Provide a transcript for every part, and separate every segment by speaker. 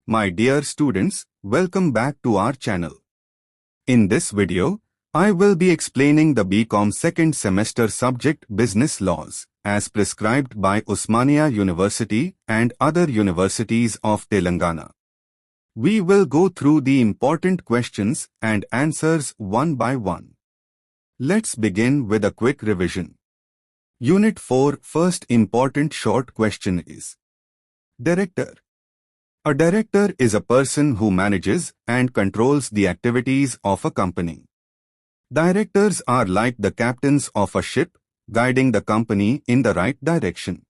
Speaker 1: My dear students, welcome back to our channel. In this video, I will be explaining the Bcom second semester subject Business Laws as prescribed by Osmania University and other universities of Telangana. We will go through the important questions and answers one by one. Let's begin with a quick revision. Unit 4 first important short question is Director. A director is a person who manages and controls the activities of a company. Directors are like the captains of a ship, guiding the company in the right direction.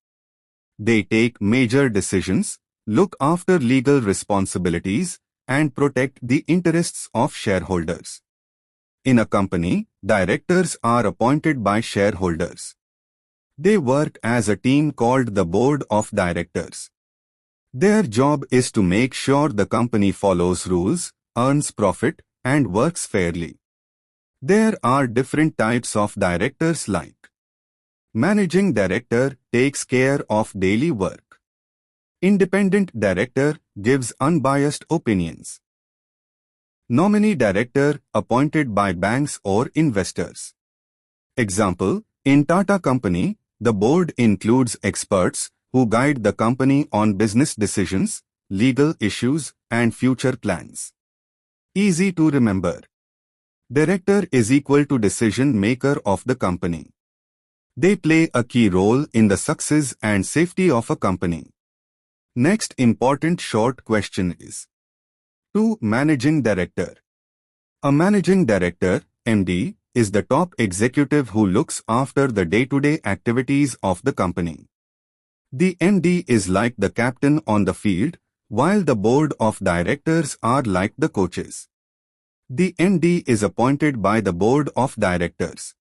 Speaker 1: They take major decisions, look after legal responsibilities, and protect the interests of shareholders. In a company, directors are appointed by shareholders. They work as a team called the Board of Directors. Their job is to make sure the company follows rules, earns profit, and works fairly. There are different types of directors like Managing Director takes care of daily work. Independent Director gives unbiased opinions. Nominee Director appointed by banks or investors. Example, in Tata Company, the board includes experts who guide the company on business decisions, legal issues, and future plans. Easy to remember. Director is equal to decision maker of the company. They play a key role in the success and safety of a company. Next important short question is 2. Managing Director. A managing director, MD, is the top executive who looks after the day-to-day activities of the company. The MD is like the captain on the field, while the board of directors are like the coaches. The MD is appointed by the board of directors.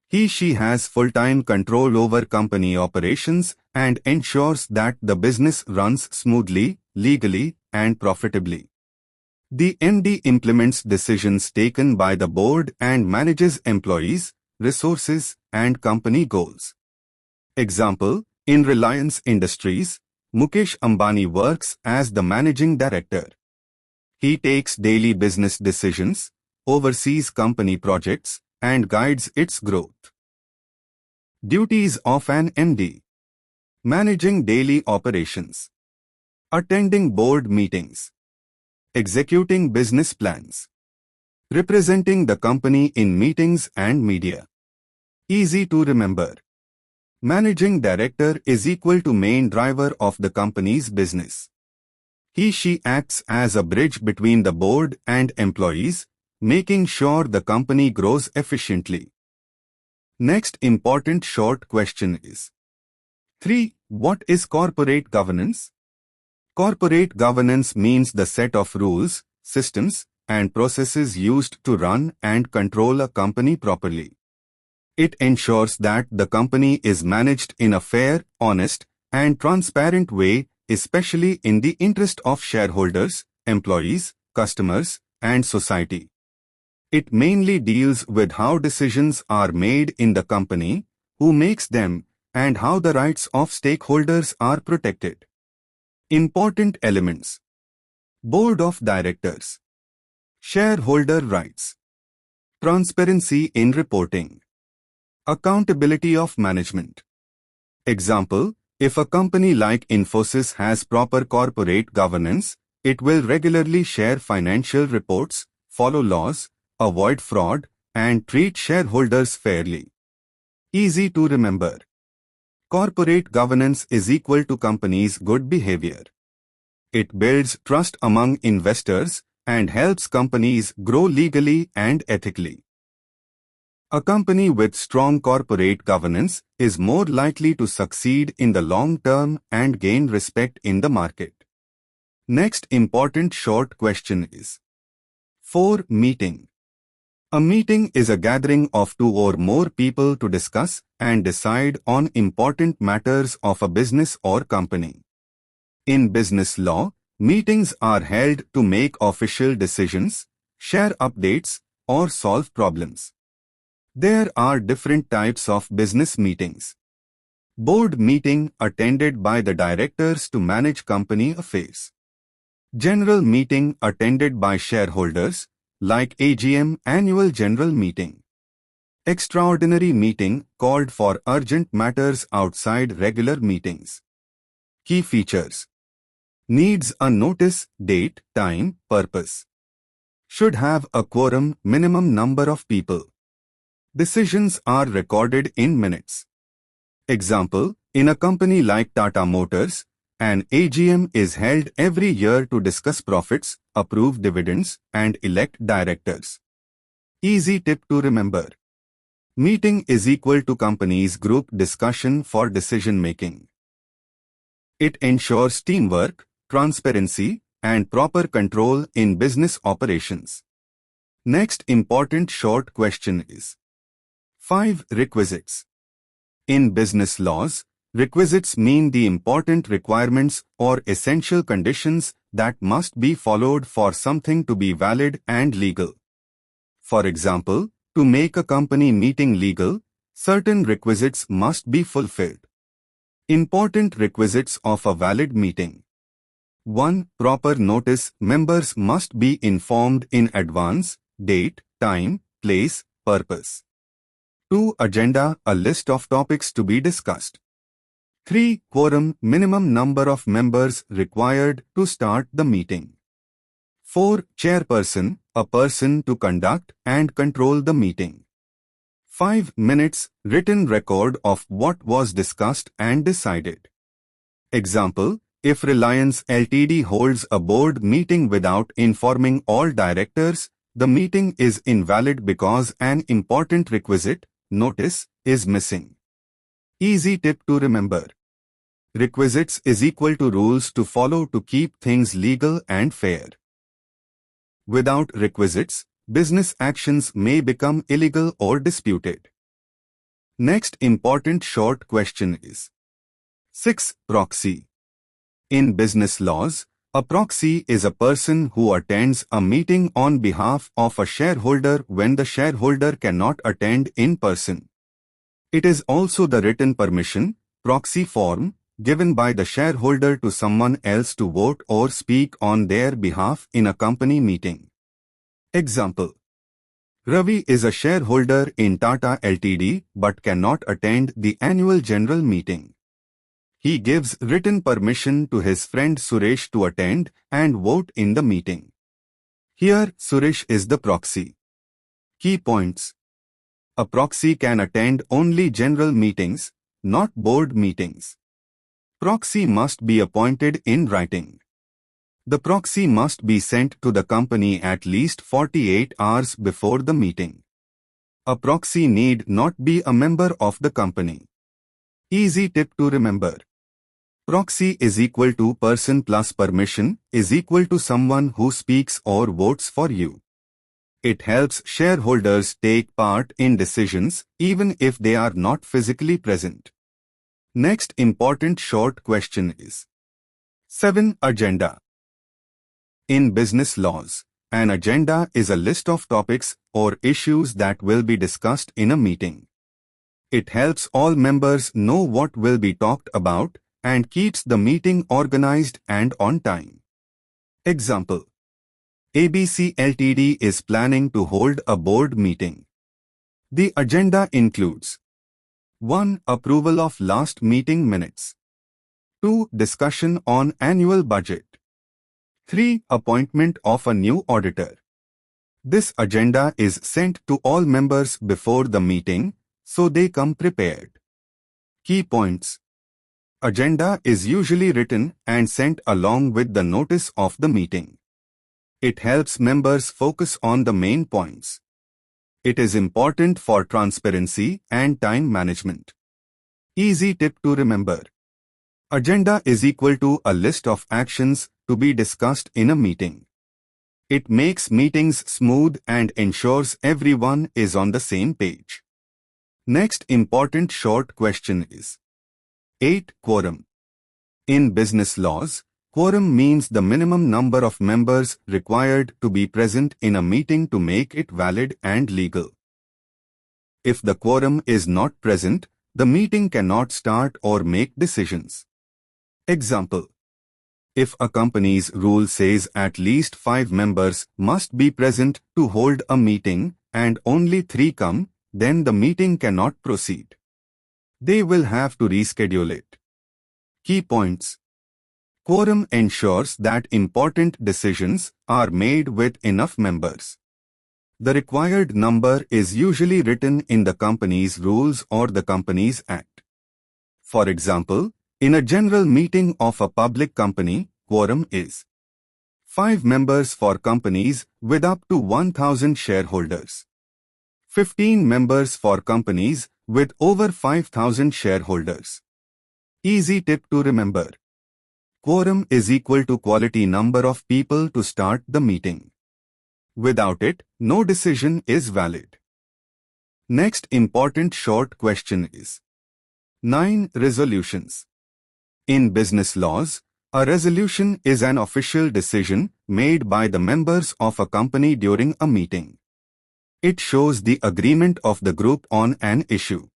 Speaker 1: He/she has full-time control over company operations and ensures that the business runs smoothly, legally, and profitably. The MD implements decisions taken by the board and manages employees, resources, and company goals. Example, in Reliance Industries, Mukesh Ambani works as the managing director. He takes daily business decisions, oversees company projects, and guides its growth. Duties of an MD. Managing daily operations. Attending board meetings. Executing business plans. Representing the company in meetings and media. Easy to remember. Managing Director is equal to main driver of the company's business. He/she acts as a bridge between the board and employees, making sure the company grows efficiently. Next important short question is 3. What is corporate governance? Corporate governance means the set of rules, systems, and processes used to run and control a company properly. It ensures that the company is managed in a fair, honest, and transparent way, especially in the interest of shareholders, employees, customers, and society. It mainly deals with how decisions are made in the company, who makes them, and how the rights of stakeholders are protected. Important elements. Board of Directors. Shareholder rights. Transparency in reporting. Accountability of management. Example, if a company like Infosys has proper corporate governance, it will regularly share financial reports, follow laws, avoid fraud, and treat shareholders fairly. Easy to remember. Corporate governance is equal to company's good behavior. It builds trust among investors and helps companies grow legally and ethically. A company with strong corporate governance is more likely to succeed in the long term and gain respect in the market. Next important short question is 4. Meeting. A meeting is a gathering of 2 or more people to discuss and decide on important matters of a business or company. In business law, meetings are held to make official decisions, share updates, or solve problems. There are different types of business meetings. Board meeting attended by the directors to manage company affairs. General meeting attended by shareholders, like AGM annual general meeting. Extraordinary meeting called for urgent matters outside regular meetings. Key features. Needs a notice, date, time, purpose. Should have a quorum, minimum number of people. Decisions are recorded in minutes. Example, in a company like Tata Motors, an AGM is held every year to discuss profits, approve dividends, and elect directors. Easy tip to remember. Meeting is equal to company's group discussion for decision making. It ensures teamwork, transparency, and proper control in business operations. Next important short question is 5 requisites. In business laws, requisites mean the important requirements or essential conditions that must be followed for something to be valid and legal. For example, to make a company meeting legal, certain requisites must be fulfilled. Important requisites of a valid meeting. 1. Proper notice. Members must be informed in advance, date, time, place, purpose. 2. Agenda. A list of topics to be discussed. 3. Quorum. Minimum number of members required to start the meeting. 4. Chairperson. A person to conduct and control the meeting. 5. Minutes. Written record of what was discussed and decided. Example, if Reliance Ltd holds a board meeting without informing all directors, the meeting is invalid because an important requisite, notice, is missing. Easy tip to remember. Requisites is equal to rules to follow to keep things legal and fair. Without requisites, business actions may become illegal or disputed. Next important short question is 6. Proxy. In business laws, a proxy is a person who attends a meeting on behalf of a shareholder when the shareholder cannot attend in person. It is also the written permission, proxy form, given by the shareholder to someone else to vote or speak on their behalf in a company meeting. Example, Ravi is a shareholder in Tata Ltd but cannot attend the annual general meeting. He gives written permission to his friend Suresh to attend and vote in the meeting. Here, Suresh is the proxy. Key points. A proxy can attend only general meetings, not board meetings. Proxy must be appointed in writing. The proxy must be sent to the company at least 48 hours before the meeting. A proxy need not be a member of the company. Easy tip to remember. Proxy is equal to person plus permission is equal to someone who speaks or votes for you. It helps shareholders take part in decisions even if they are not physically present. Next important short question is 7. Agenda. In business laws, an agenda is a list of topics or issues that will be discussed in a meeting. It helps all members know what will be talked about and keeps the meeting organized and on time. Example, ABC Ltd is planning to hold a board meeting. The agenda includes 1. Approval of last meeting minutes. 2. Discussion on annual budget. 3. Appointment of a new auditor. This agenda is sent to all members before the meeting, so they come prepared. Key points. Agenda is usually written and sent along with the notice of the meeting. It helps members focus on the main points. It is important for transparency and time management. Easy tip to remember. Agenda is equal to a list of actions to be discussed in a meeting. It makes meetings smooth and ensures everyone is on the same page. Next important short question is 8. Quorum. In business laws, quorum means the minimum number of members required to be present in a meeting to make it valid and legal. If the quorum is not present, the meeting cannot start or make decisions. Example, If a company's rule says at least 5 members must be present to hold a meeting and only 3 come, then the meeting cannot proceed. They will have to reschedule it. Key points. Quorum ensures that important decisions are made with enough members. The required number is usually written in the company's rules or the company's act. For example, in a general meeting of a public company, quorum is 5 members for companies with up to 1,000 shareholders, 15 members for companies with over 5,000 shareholders. Easy tip to remember. Quorum is equal to quality number of people to start the meeting. Without it, no decision is valid. Next important short question is 9 resolutions. In business laws, a resolution is an official decision made by the members of a company during a meeting. It shows the agreement of the group on an issue.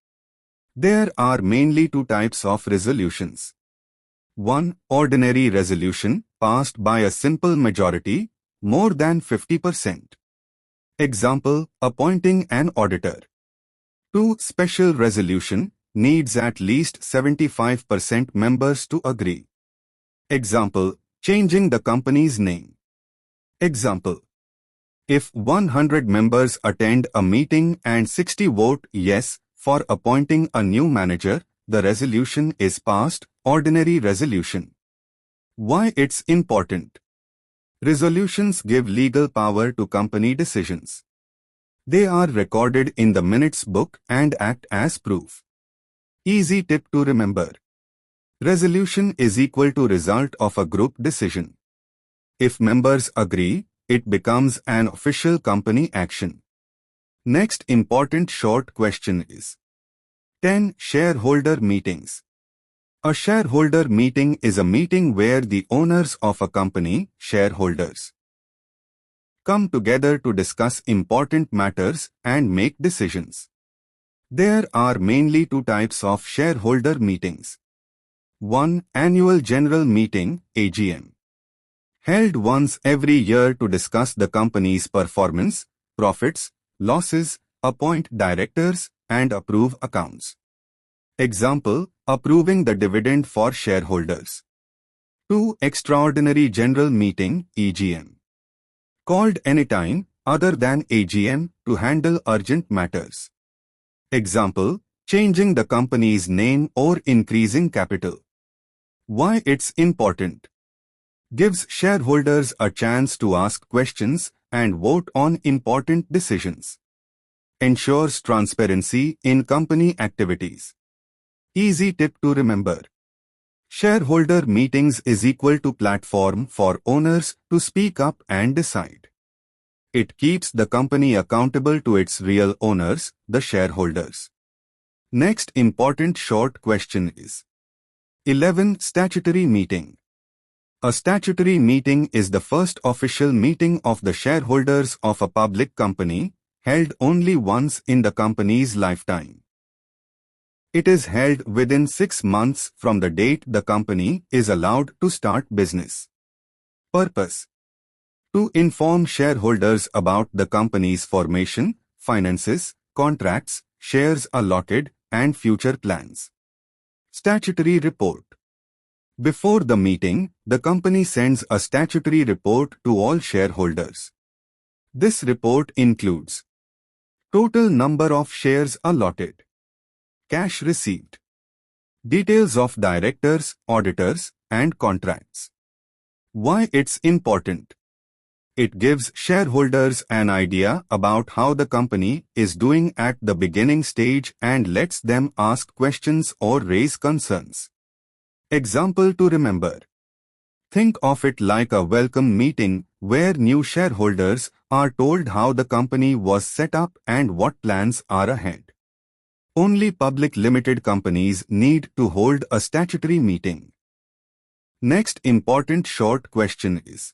Speaker 1: There are mainly 2 types of resolutions. 1. Ordinary resolution, passed by a simple majority, more than 50%. Example, appointing an auditor. 2. Special resolution, needs at least 75% members to agree. Example, changing the company's name. Example, if 100 members attend a meeting and 60 vote yes for appointing a new manager, the resolution is passed, ordinary resolution. Why it's important? Resolutions give legal power to company decisions. They are recorded in the minutes book and act as proof. Easy tip to remember. Resolution is equal to result of a group decision. If members agree, it becomes an official company action. Next important short question is 10 shareholder meetings. A shareholder meeting is a meeting where the owners of a company, shareholders, come together to discuss important matters and make decisions. There are mainly 2 types of shareholder meetings. 1. Annual General Meeting, AGM. Held once every year to discuss the company's performance, profits, losses, appoint directors, and approve accounts. Example, approving the dividend for shareholders. 2. Extraordinary General Meeting, EGM. Called anytime other than AGM to handle urgent matters. Example, changing the company's name or increasing capital. Why it's important? Gives shareholders a chance to ask questions and vote on important decisions. Ensures transparency in company activities. Easy tip to remember. Shareholder meetings is equal to platform for owners to speak up and decide. It keeps the company accountable to its real owners, the shareholders. Next important short question is 11. Statutory Meeting. A statutory meeting is the first official meeting of the shareholders of a public company, held only once in the company's lifetime. It is held within 6 months from the date the company is allowed to start business. Purpose: to inform shareholders about the company's formation, finances, contracts, shares allotted, and future plans. Statutory Report. Before the meeting, the company sends a statutory report to all shareholders. This report includes total number of shares allotted, cash received, details of directors, auditors, and contracts. Why it's important? It gives shareholders an idea about how the company is doing at the beginning stage and lets them ask questions or raise concerns. Example to remember. Think of it like a welcome meeting where new shareholders are told how the company was set up and what plans are ahead. Only public limited companies need to hold a statutory meeting. Next important short question is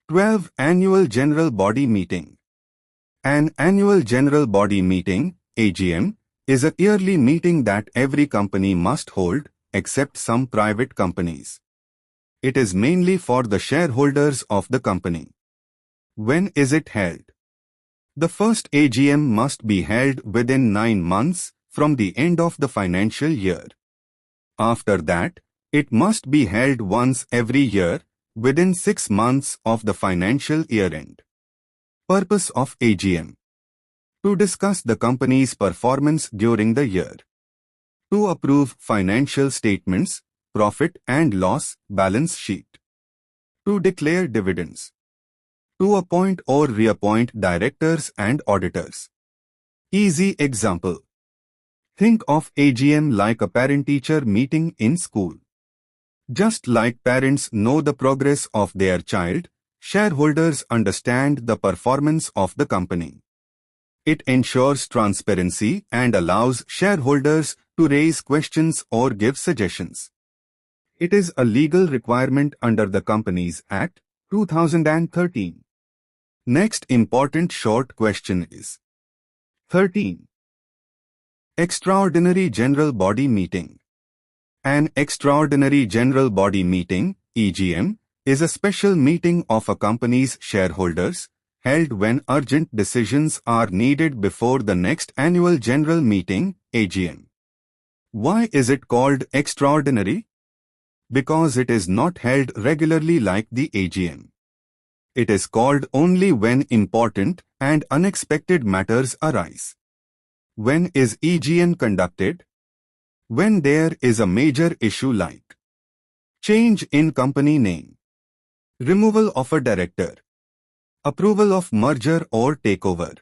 Speaker 1: 12. Annual General Body Meeting. An annual general body meeting, AGM, is a yearly meeting that every company must hold, except some private companies. It is mainly for the shareholders of the company. When is it held? The first AGM must be held within 9 months from the end of the financial year. After that, it must be held once every year within 6 months of the financial year end. Purpose of AGM: to discuss the company's performance during the year, to approve financial statements, profit and loss, balance sheet, to declare dividends, to appoint or reappoint directors and auditors. Easy example: think of AGM like a parent-teacher meeting in school. Just like parents know the progress of their child, shareholders understand the performance of the company. It ensures transparency and allows shareholders to raise questions or give suggestions. It is a legal requirement under the Companies Act, 2013. Next important short question is 13. Extraordinary General Body Meeting. An Extraordinary General Body Meeting, EGM, is a special meeting of a company's shareholders, held when urgent decisions are needed before the next annual general meeting, AGM. Why is it called extraordinary? Because it is not held regularly like the AGM. It is called only when important and unexpected matters arise. When is EGM conducted? When there is a major issue like change in company name, removal of a director, approval of merger or takeover,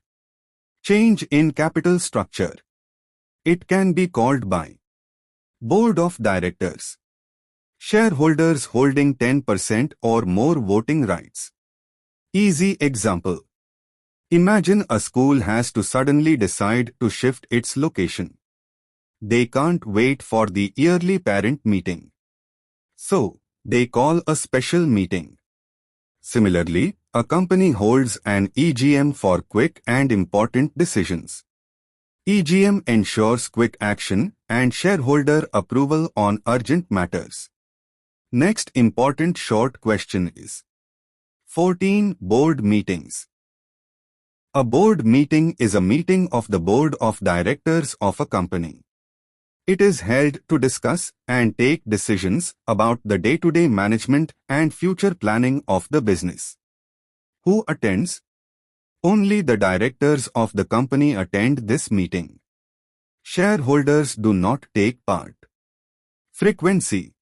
Speaker 1: change in capital structure. It can be called by Board of Directors, shareholders holding 10% or more voting rights. Easy example: imagine a school has to suddenly decide to shift its location. They can't wait for the yearly parent meeting, so they call a special meeting. Similarly, a company holds an EGM for quick and important decisions. EGM ensures quick action and shareholder approval on urgent matters. Next important short question is 14. Board meetings. A board meeting is a meeting of the board of directors of a company. It is held to discuss and take decisions about the day-to-day management and future planning of the business. Who attends? Only the directors of the company attend this meeting. Shareholders do not take part. Frequency.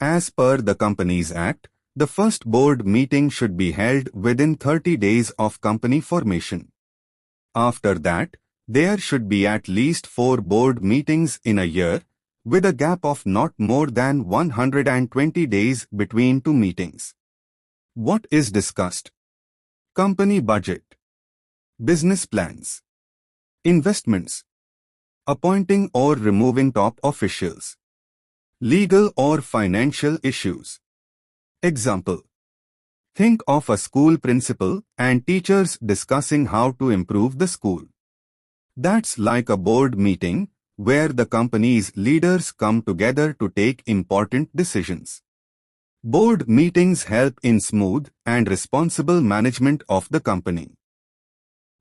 Speaker 1: As per the Companies Act, the first board meeting should be held within 30 days of company formation. After that, there should be at least 4 board meetings in a year, with a gap of not more than 120 days between 2 meetings. What is discussed? Company budget, business plans, investments, appointing or removing top officials, legal or financial issues. Example: think of a school principal and teachers discussing how to improve the school. That's like a board meeting where the company's leaders come together to take important decisions. Board meetings help in smooth and responsible management of the company.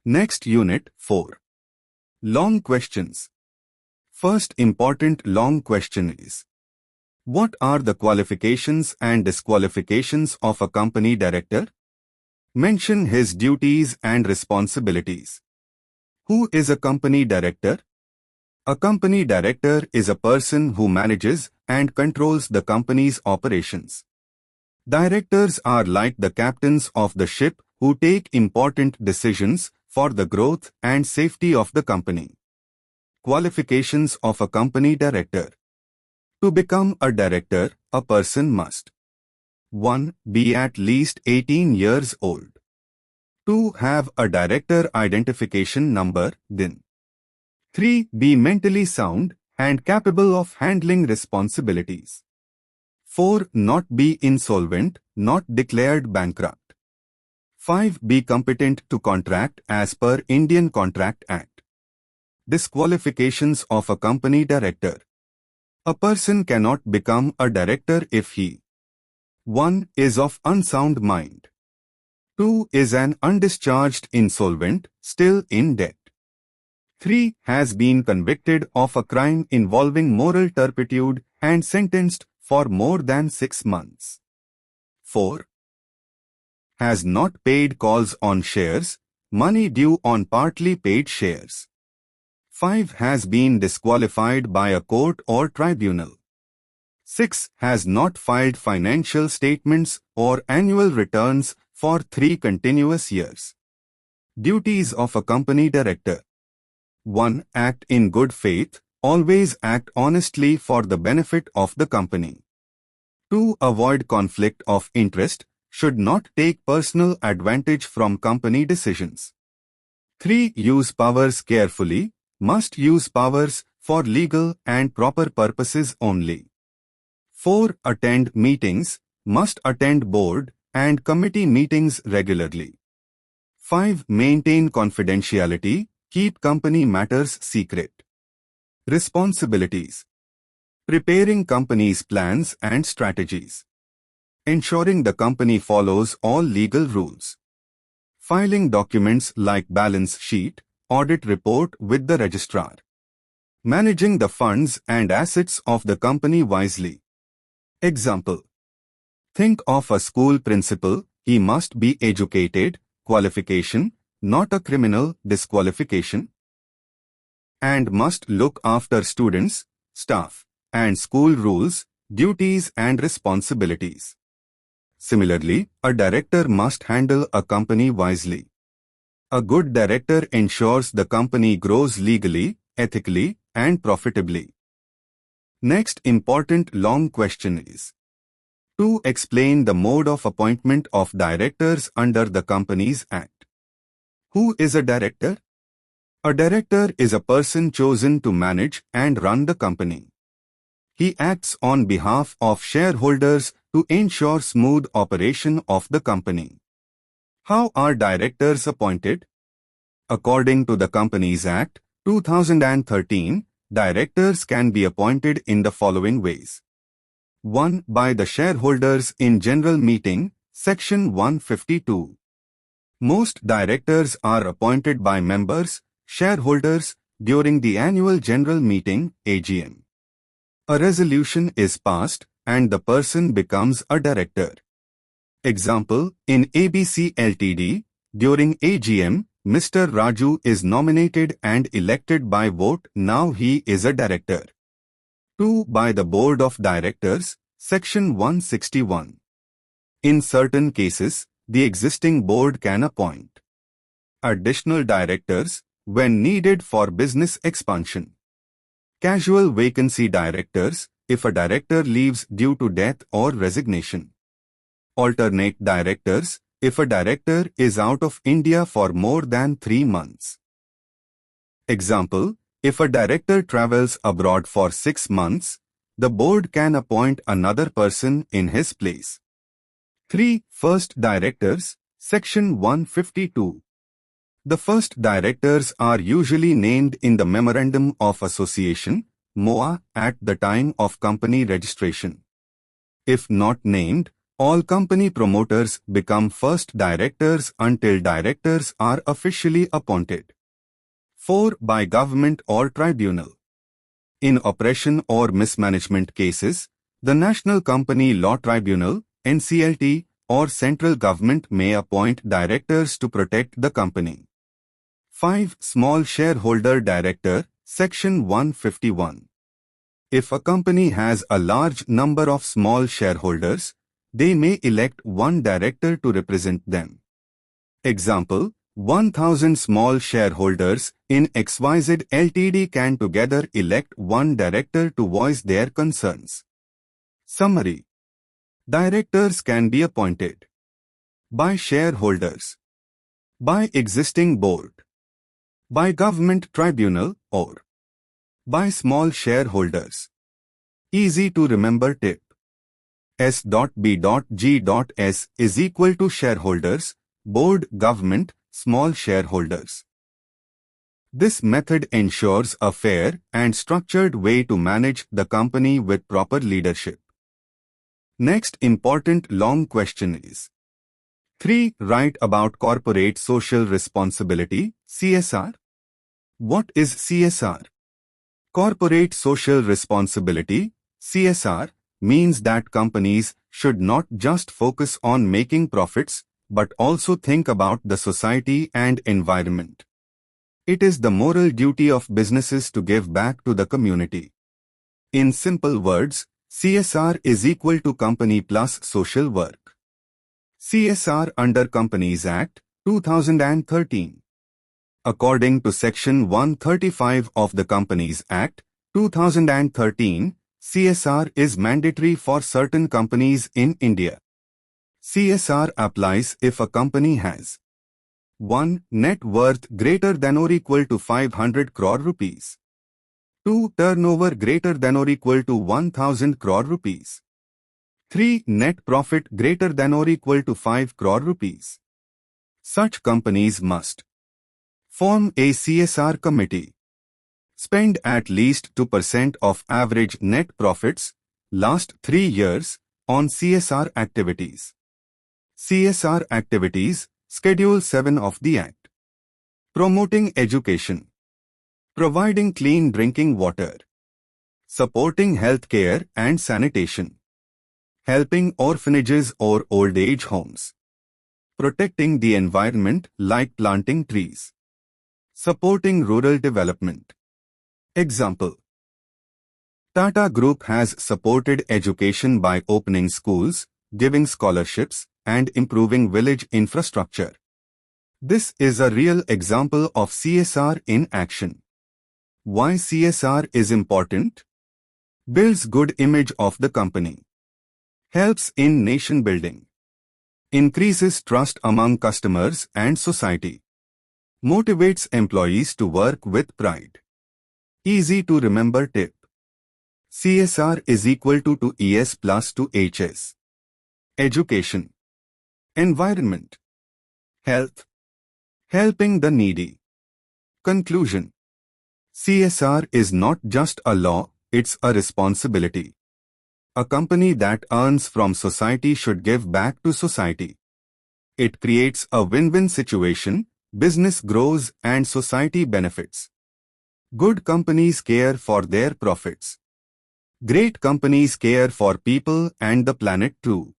Speaker 1: Next unit 4. Long questions. First important long question is: what are the qualifications and disqualifications of a company director? Mention his duties and responsibilities. Who is a company director? A company director is a person who manages and controls the company's operations. Directors are like the captains of the ship who take important decisions for the growth and safety of the company. Qualifications of a company director. To become a director, a person must 1. Be at least 18 years old. 2. Have a director identification number, DIN. 3. Be mentally sound and capable of handling responsibilities. 4. Not be insolvent, not declared bankrupt. 5. Be competent to contract as per Indian Contract Act. Disqualifications of a company director. A person cannot become a director if he 1 is of unsound mind. 2 is an undischarged insolvent, still in debt. 3 has been convicted of a crime involving moral turpitude and sentenced for more than 6 months. 4 has not paid calls on shares, money due on partly paid shares. 5 has been disqualified by a court or tribunal. 6 has not filed financial statements or annual returns for 3 continuous years. Duties of a company director. 1. Act in good faith, always act honestly for the benefit of the company. 2. Avoid conflict of interest, should not take personal advantage from company decisions. 3. Use powers carefully, must use powers for legal and proper purposes only. 4. Attend meetings, must attend board and committee meetings regularly. 5. Maintain confidentiality, keep company matters secret. Responsibilities. Preparing company's plans and strategies. Ensuring the company follows all legal rules. Filing documents like balance sheet, audit report with the registrar. Managing the funds and assets of the company wisely. Example. Think of a school principal, he must be educated, qualification, not a criminal disqualification. And must look after students, staff, and school rules, duties and responsibilities. Similarly, a director must handle a company wisely. A good director ensures the company grows legally, ethically, and profitably. Next important long question is: to explain the mode of appointment of directors under the Companies Act. Who is a director? A director is a person chosen to manage and run the company. He acts on behalf of shareholders to ensure smooth operation of the company. How are directors appointed? According to the Companies Act, 2013, directors can be appointed in the following ways. 1. By the shareholders in general meeting, Section 152. Most directors are appointed by members, shareholders, during the annual general meeting, AGM. A resolution is passed and the person becomes a director. Example, in ABC Ltd, during AGM, Mr. Raju is nominated and elected by vote, now he is a director. 2. By the Board of Directors, Section 161. In certain cases, the existing board can appoint additional directors when needed for business expansion. Casual vacancy directors, if a director leaves due to death or resignation. Alternate directors, if a director is out of India for more than 3 months. Example, if a director travels abroad for 6 months, the board can appoint another person in his place. 3. First directors, Section 152. The first directors are usually named in the Memorandum of Association, MOA, at the time of company registration. If not named, all company promoters become first directors until directors are officially appointed. 4. By government or tribunal. In oppression or mismanagement cases, the National Company Law Tribunal, NCLT, or central government may appoint directors to protect the company. 5. Small shareholder director, Section 151. If a company has a large number of small shareholders, they may elect one director to represent them. Example, 1,000 small shareholders in XYZ Ltd can together elect one director to voice their concerns. Summary. Directors can be appointed by shareholders, by existing board, by government tribunal, or by small shareholders. Easy to remember tip. S.B.G.S is equal to shareholders, board, government, small shareholders. This method ensures a fair and structured way to manage the company with proper leadership. Next important long question is 3. Write about corporate social responsibility, CSR. What is CSR? Corporate social responsibility, CSR, means that companies should not just focus on making profits, but also think about the society and environment. It is the moral duty of businesses to give back to the community. In simple words, CSR is equal to company plus social work. CSR under Companies Act, 2013. According to Section 135 of the Companies Act, 2013, CSR is mandatory for certain companies in India. CSR applies if a company has 1. Net worth greater than or equal to 500 crore rupees. 2. Turnover greater than or equal to 1000 crore rupees. 3. Net profit greater than or equal to 5 crore rupees. Such companies must form a CSR committee. Spend at least 2% of average net profits last 3 years on CSR activities. CSR activities, Schedule 7 of the Act. Promoting education. Providing clean drinking water. Supporting healthcare and sanitation. Helping orphanages or old age homes. Protecting the environment like planting trees. Supporting rural development. Example: Tata Group has supported education by opening schools, giving scholarships, and improving village infrastructure. This is a real example of CSR in action. Why CSR is important? Builds good image of the company. Helps in nation building. Increases trust among customers and society. Motivates employees to work with pride. Easy to remember tip. CSR is equal to ES plus to HS. Education. Environment. Health. Helping the needy. Conclusion. CSR is not just a law, it's a responsibility. A company that earns from society should give back to society. It creates a win-win situation, business grows and society benefits. Good companies care for their profits. Great companies care for people and the planet too.